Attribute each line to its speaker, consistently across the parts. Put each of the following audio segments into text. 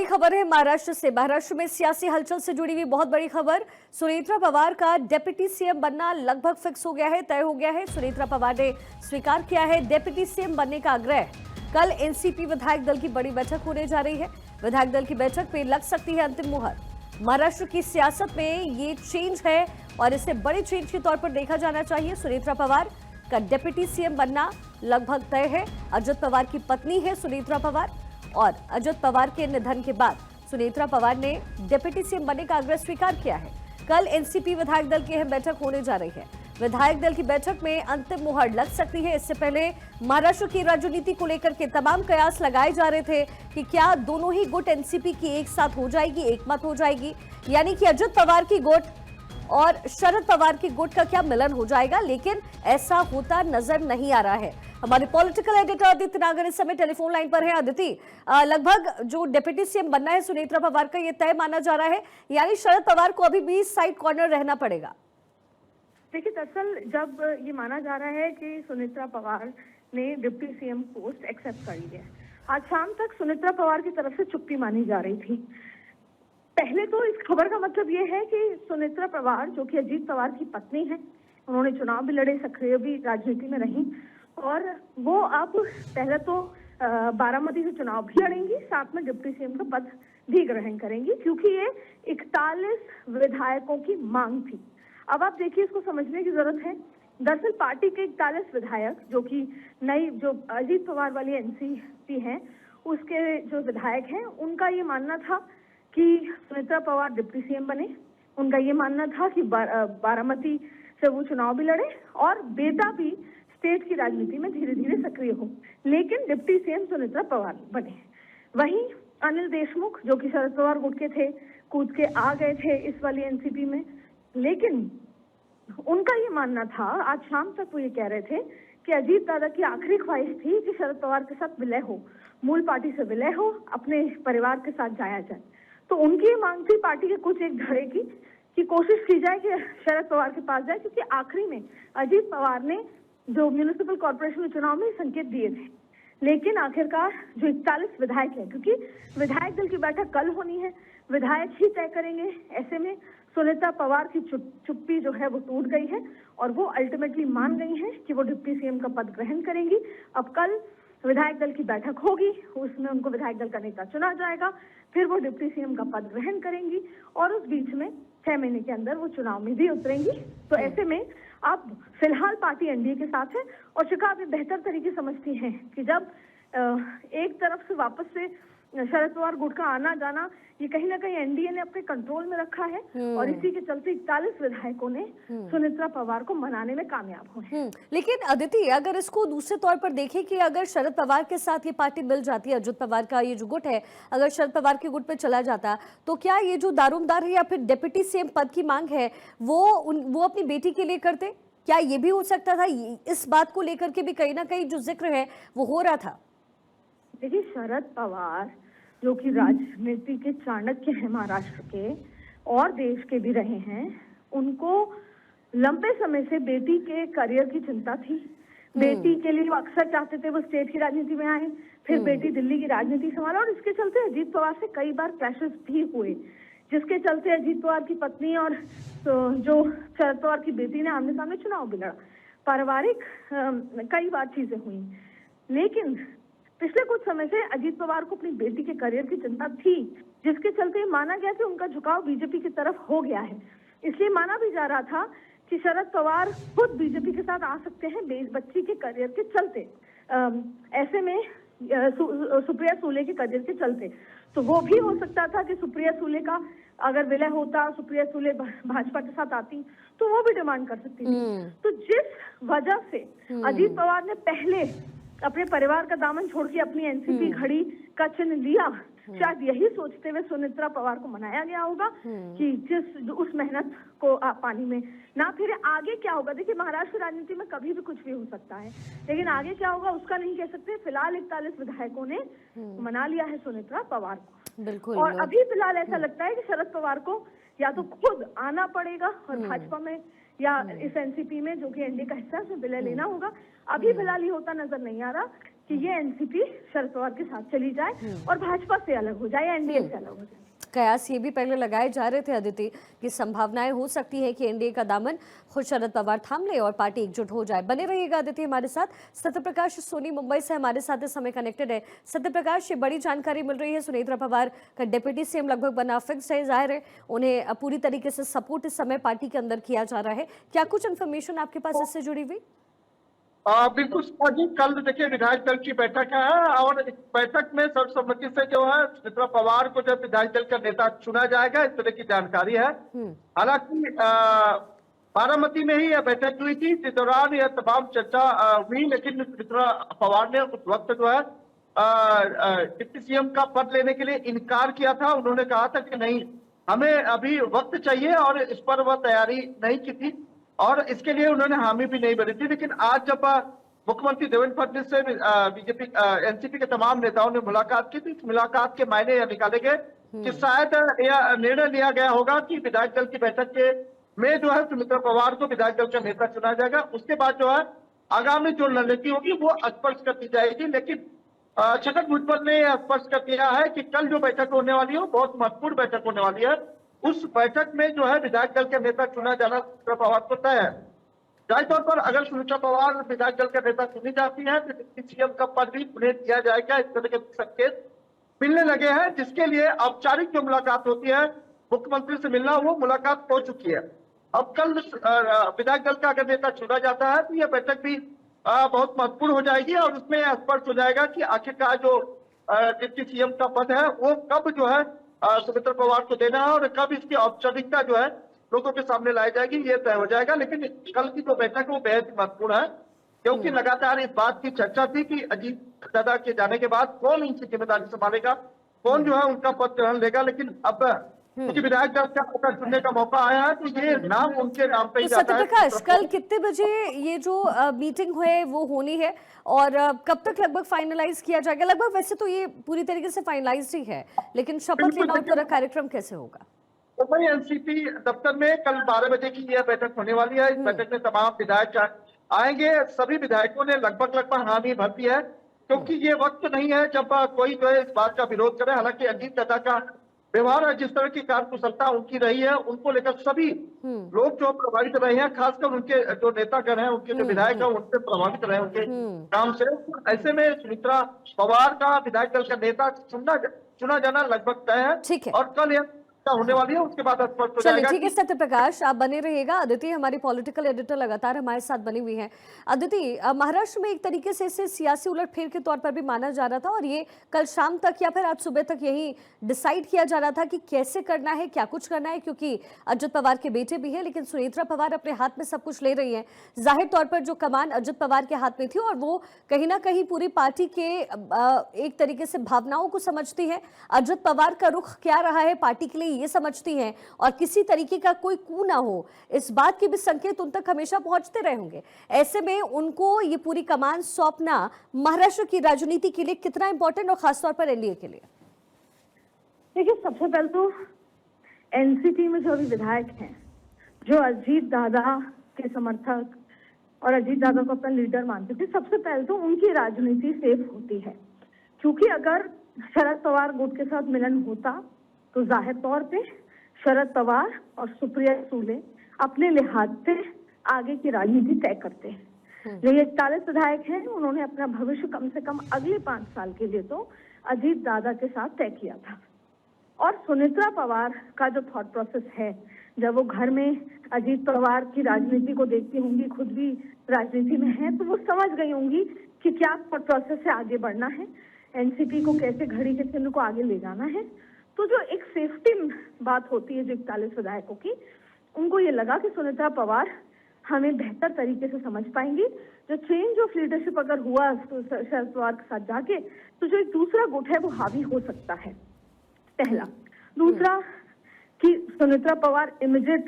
Speaker 1: खबर है महाराष्ट्र से। महाराष्ट्र में सियासी हलचल से जुड़ी हुई बहुत बड़ी खबर। सुनेत्रा पवार का डिप्टी सीएम बनना लगभग फिक्स हो गया है, तय हो गया है। सुनेत्रा पवार ने स्वीकार किया है डिप्टी सीएम बनने का आग्रह। कल एनसीपी विधायक दल की बड़ी बैठक होने जा रही है। विधायक दल की बैठक में लग सकती है अंतिम मुहर। महाराष्ट्र की सियासत में ये चेंज है और इसे बड़े चेंज के तौर पर देखा जाना चाहिए। सुनेत्रा पवार का डिप्टी सीएम बनना लगभग तय है। अजित पवार की पत्नी है सुनेत्रा पवार और अजित पवार के निधन के बाद सुनेत्रा पवार ने डिप्टी सीएम बनने का आग्रह स्वीकार किया है। कल एनसीपी विधायक दल की अहम बैठक होने जा रही है। विधायक दल की बैठक में अंतिम मुहर लग सकती है। इससे पहले महाराष्ट्र की राजनीति को लेकर के तमाम कयास लगाए जा रहे थे कि क्या दोनों ही गुट एनसीपी की एक साथ हो जाएगी, एकमत हो जाएगी, यानी कि अजित पवार की गुट और शरद पवार की गुट का क्या मिलन हो जाएगा, लेकिन ऐसा होता नजर नहीं आ रहा है। हमारे पॉलिटिकल एडिटर अदिति नागर इस समय टेलीफोन लाइन पर है। अदिति, लगभग जो डिप्टी सीएम बनना है सुनेत्रा पवार का, ये तय माना जा रहा है, यानी शरद पवार को अभी भी साइड कॉर्नर रहना पड़ेगा।
Speaker 2: देखिए, दरअसल जब ये माना जा रहा है कि सुनेत्रा पवार ने डिप्टी सीएम पोस्ट एक्सेप्ट कर ली है, आज शाम तक सुनेत्रा पवार की तरफ से चुप्पी मानी जा रही थी। पहले तो इस खबर का मतलब ये है कि सुनेत्रा पवार, जो कि अजीत पवार की पत्नी है, उन्होंने चुनाव भी लड़े, सक्रिय भी राजनीति में रही और वो अब पहले तो बारामती से चुनाव भी लड़ेंगी, साथ में डिप्टी सीएम का पद भी ग्रहण करेंगी, क्योंकि ये 41 विधायकों की मांग थी। अब आप देखिए, इसको समझने की जरूरत है। दरअसल पार्टी के 41 विधायक, जो कि नई जो अजीत पवार वाली एनसीपी है, उसके जो विधायक हैं, उनका ये मानना था कि सुनेत्रा पवार डिप्टी सीएम बने। उनका ये मानना था कि बारामती से वो चुनाव भी लड़े और बेटा भी स्टेट की राजनीति में धीरे धीरे सक्रिय हो, लेकिन डिप्टी सीएम सुनेत्रा पवार बने। वहीं अनिल देशमुख, जो कि शरद पवार गुट के थे, कूद के आ गए थे इस वाली एनसीपी में, लेकिन उनका ये मानना था, आज शाम तक वो ये कह रहे थे कि अजीत दादा की आखिरी ख्वाहिश थी कि शरद पवार के साथ विलय हो, मूल पार्टी से विलय हो, अपने परिवार के साथ जाया जाए। तो उनकी ये मांग थी पार्टी के कुछ एक धड़े की कि कोशिश की जाए कि शरद पवार के पास जाए, क्योंकि आखिरी में अजीत पवार ने जो म्यूनिसिपल कॉर्पोरेशन चुनाव में संकेत दिए थे, लेकिन आखिरकार जो 41 विधायक है, क्योंकि विधायक दल की बैठक कल होनी है, विधायक ही तय करेंगे, ऐसे में सुनेत्रा पवार की चुप्पी जो है वो टूट गई है और वो अल्टीमेटली मान गई है कि वो डिप्टी सीएम का पद ग्रहण करेंगी। अब कल विधायक दल की बैठक होगी, उसमें उनको विधायक दल का नेता चुना जाएगा, फिर वो डिप्टी सीएम का पद ग्रहण करेंगी और उस बीच में 6 महीने के अंदर वो चुनाव में भी उतरेंगी। तो ऐसे में आप फिलहाल पार्टी एनडीए के साथ है और शिखा आप बेहतर तरीके समझती हैं कि जब एक तरफ से वापस से शरद पवार गुट का आना जाना, ये कहीं ना कहीं एनडीए ने अपने कंट्रोल में रखा है और इसी के चलते 41 विधायकों ने सुनेत्रा पवार को मनाने में कामयाब हुए हैं।
Speaker 1: लेकिन अदिति, अगर इसको दूसरे तौर पर देखें कि अगर शरद पवार के साथ ये पार्टी मिल जाती है, अजित पवार का ये जो गुट है, अगर शरद पवार के गुट पे चला जाता, तो क्या ये जो दारोमदार है या फिर डिप्टी सीएम पद की मांग है वो अपनी बेटी के लिए करते? क्या ये भी हो सकता था? इस बात को लेकर के भी कहीं ना कहीं जो जिक्र है वो हो रहा था।
Speaker 2: देखिए, शरद पवार जो कि राजनीति के चाणक्य हैं महाराष्ट्र के और देश के भी रहे हैं, उनको लंबे समय से बेटी के करियर की चिंता थी। बेटी के लिए वो अक्सर चाहते थे वो स्टेट की राजनीति में आए, फिर बेटी दिल्ली की राजनीति संभाला और इसके चलते अजीत पवार से कई बार क्लैशेस भी हुए, जिसके चलते अजीत पवार की पत्नी और जो शरद पवार की बेटी ने आमने सामने चुनाव भी लड़ा। पारिवारिक कई बार चीजें हुई, लेकिन पिछले कुछ समय से अजीत पवार को अपनी बेटी के करियर की चिंता थी, जिसके चलते माना गया कि उनका झुकाव बीजेपी की तरफ हो गया है। इसलिए माना भी जा रहा था कि शरद पवार खुद बीजेपी के साथ आ सकते हैं बच्ची के करियर के चलते, ऐसे में सुप्रिया सूले के करियर के चलते। तो वो भी हो सकता था कि सुप्रिया सूले का अगर विलय होता, सुप्रिया सूले भाजपा के साथ आती, तो वो भी डिमांड कर सकती थी। तो जिस वजह से अजीत पवार ने पहले अपने परिवार का दामन छोड़ के अपनी एनसीपी घड़ी का चिन्ह लिया, शायद यही सोचते हुए सुनेत्रा पवार को मनाया गया होगा कि उस मेहनत को पानी में ना फिरे। आगे क्या होगा, देखिए महाराष्ट्र राजनीति में कभी भी कुछ भी हो सकता है, लेकिन आगे क्या होगा उसका नहीं कह सकते। फिलहाल 41 विधायकों ने मना लिया है सुनेत्रा पवार को,
Speaker 1: बिल्कुल।
Speaker 2: और अभी फिलहाल ऐसा लगता है कि शरद पवार को या तो खुद आना पड़ेगा और भाजपा में या इस एनसीपी में, जो कि एनडीए का हिस्सा है, उसमें विलय लेना होगा। अभी फिलहाल ये होता नजर नहीं आ रहा, कि ये एनसीपी शरद पवार के साथ चली जाए और भाजपा से अलग हो जाए या एनडीए से अलग हो जाए।
Speaker 1: कयास ये भी पहले लगाए जा रहे थे अदिति कि संभावनाएं हो सकती है कि एनडीए का दामन खुद शरद पवार थाम ले और पार्टी एकजुट हो जाए। बने रहिएगा अदिति हमारे साथ। सत्यप्रकाश सोनी मुंबई से हमारे साथ इस समय कनेक्टेड है। सत्यप्रकाश, ये बड़ी जानकारी मिल रही है, सुनेत्रा पवार का डिप्टी सीएम लगभग बना फिक्स है, जाहिर है उन्हें पूरी तरीके से सपोर्ट इस समय पार्टी के अंदर किया जा रहा है। क्या कुछ इन्फॉर्मेशन आपके पास इससे जुड़ी हुई?
Speaker 3: बिल्कुल जी, कल देखिए विधायक दल की बैठक है और इस बैठक में सर्वसम्मति से जो है सुनेत्रा पवार को जब विधायक दल का नेता चुना जाएगा, इस तरह की जानकारी है। हालांकि बारामती में ही यह बैठक हुई थी, जिस दौरान यह तमाम चर्चा हुई, लेकिन सुनेत्रा पवार ने उस वक्त जो है डिप्टी सीएम का पद लेने के लिए इनकार किया था। उन्होंने कहा था कि नहीं, हमें अभी वक्त चाहिए और इस पर वह तैयारी नहीं की थी और इसके लिए उन्होंने हामी भी नहीं भरी थी। लेकिन आज जब मुख्यमंत्री देवेंद्र फडणवीस से बीजेपी एनसीपी के तमाम नेताओं ने मुलाकात की थी, इस मुलाकात के मायने यह निकाले गए कि शायद यह निर्णय लिया गया होगा कि विधायक दल की बैठक के में जो है सुनेत्रा पवार को विधायक दल का नेता चुना जाएगा। उसके बाद जो है आगामी जो रणनीति होगी वो स्पष्ट कर दी जाएगी। लेकिन छगन भुजबल ने स्पष्ट कर दिया है कि कल जो बैठक होने वाली है बहुत महत्वपूर्ण बैठक होने वाली है। उस बैठक में जो है विधायक दल के नेता चुना जाना सुनेत्रा पवार को तय है। जाहिर तौर पर अगर सुनेत्रा पवार विधायक दल के नेता चुनी जाती है तो डिप्टी सीएम का पद भी उन्हें दिया जाएगा, इस तरह के संकेत मिलने लगे हैं, जिसके लिए औपचारिक जो मुलाकात होती है मुख्यमंत्री से मिलना, वो मुलाकात हो चुकी है। अब कल विधायक दल का अगर नेता चुना जाता है तो यह बैठक भी बहुत महत्वपूर्ण हो जाएगी और उसमें यह स्पष्ट हो जाएगा कि आखिरकार जो डिप्टी सीएम का पद है वो कब जो है सुनेत्रा पवार को देना है और कब इसकी औपचारिकता जो है लोगों के सामने लाई जाएगी, ये तय हो जाएगा। लेकिन कल की जो बैठक है वो बेहद महत्वपूर्ण है, क्योंकि लगातार इस बात की चर्चा थी कि अजीत दादा के जाने के बाद कौन उनकी जिम्मेदारी संभालेगा, कौन जो है उनका पद ग्रहण लेगा। लेकिन अब क्योंकि विधायक दल का चुनने का मौका आया है तो ये नाम उनके नाम पे ही
Speaker 1: तो
Speaker 3: जाता है।
Speaker 1: सत्यप्रकाश, कल कितने बजे ये जो मीटिंग है वो होनी है और कब तक लगभग फाइनलाइज किया जाएगा? लगभग वैसे तो ये पूरी तरीके से फाइनलाइज ही है, लेकिन शपथ लेना और पूरा कार्यक्रम कैसे होगा?
Speaker 3: मुंबई एनसीपी दफ्तर में कल 12 बजे की यह बैठक होने वाली है। इस बैठक में तमाम विधायक आएंगे। सभी विधायकों ने लगभग हामी भर दी है, क्योंकि ये वक्त नहीं है जब कोई जो है इस बात का विरोध करे। हालांकि अजीत दादा का व्यवहार, जिस तरह की कार्यकुशलता उनकी रही है, उनको लेकर सभी लोग जो प्रभावित रहे हैं, खासकर उनके जो नेतागण हैं, उनके जो विधायक हैं, उनसे प्रभावित रहे उनके काम से। ऐसे में सुनेत्रा पवार का विधायक दल का नेता चुना जाना लगभग तय है और कल यह होने वाली है, उसके बाद स्पष्ट हो जाएगा।
Speaker 1: ठीक है सत्यप्रकाश, आप बने रहिएगा। अदिति हमारी पॉलिटिकल एडिटर लगातार हमारे साथ बनी हुई हैं। अदिति, महाराष्ट्र में एक तरीके से इसे सियासी उलटफेर के तौर पर भी माना जा रहा था और ये कल शाम तक या फिर आज सुबह तक यही डिसाइड किया जा रहा था कि कैसे करना है, क्या कुछ करना है, क्योंकि अजित पवार के बेटे भी है, लेकिन सुनेत्रा पवार अपने हाथ में सब कुछ ले रही है। जाहिर तौर पर जो कमान अजित पवार के हाथ में थी और वो कहीं ना कहीं पूरी पार्टी के एक तरीके से भावनाओं को समझती है। अजित पवार का रुख क्या रहा है पार्टी के लिए ये समझती हैं और किसी तरीके का कोई कू ना हो, इस बात के भी संकेत उन तक हमेशा पहुंचते रहे होंगे। ऐसे में उनको ये पूरी कमान सौंपना महाराष्ट्र की राजनीति के लिए कितना इंपॉर्टेंट और खासतौर पर एनडीए के लिए?
Speaker 2: देखिए, सबसे पहले तो एनसीपी में जो अभी विधायक हैं, जो अजीत दादा के समर्थक और अजीत दादा को अपना लीडर मानते थे, सबसे पहले तो उनकी राजनीति सेफ होती है। क्योंकि अगर शरद पवार गुट के साथ मिलन होता तो जाहिर तौर पे शरद पवार और सुप्रिया सुले अपने लिहाज से आगे की राजनीति तय करते हैं। जो ये 41 विधायक हैं, उन्होंने अपना भविष्य कम से कम अगले 5 साल के लिए तो अजीत दादा के साथ तय किया था। और सुनेत्रा पवार का जो थॉट प्रोसेस है, जब वो घर में अजीत पवार की राजनीति को देखती होंगी, खुद भी राजनीति में है, तो वो समझ गई होंगी कि क्या थॉट प्रोसेस से आगे बढ़ना है, एनसीपी को कैसे घड़ी के चिन्ह को आगे ले जाना है। तो जो एक सेफ्टी बात होती है जो 41 विधायकों की, उनको ये लगा कि सुनेत्रा पवार हमें बेहतर तरीके से समझ पाएंगी। जो चेंज ऑफ लीडरशिप अगर हुआ तो शरद पवार के साथ जाके, तो जो एक दूसरा गुट है वो हावी हो सकता है, पहला। दूसरा कि सुनेत्रा पवार इमीडिएट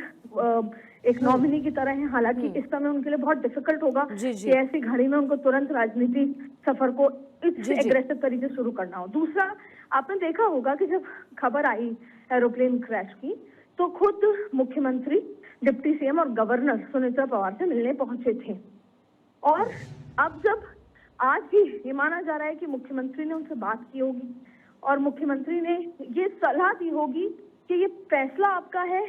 Speaker 2: एक नॉमिनी की तरह है। हालांकि इस समय उनके लिए बहुत डिफिकल्ट होगा कि ऐसी घड़ी में उनको तुरंत राजनीति सफर को इस एग्रेसिव तरीके से शुरू करना हो। दूसरा, आपने देखा होगा कि जब खबर आई एरोप्लेन क्रैश की, तो खुद मुख्यमंत्री, डिप्टी सीएम और गवर्नर सुनेत्रा पवार से मिलने पहुंचे थे। और अब जब आज भी ये माना जा रहा है कि मुख्यमंत्री ने उनसे बात की होगी और मुख्यमंत्री ने ये सलाह दी होगी कि ये फैसला आपका है,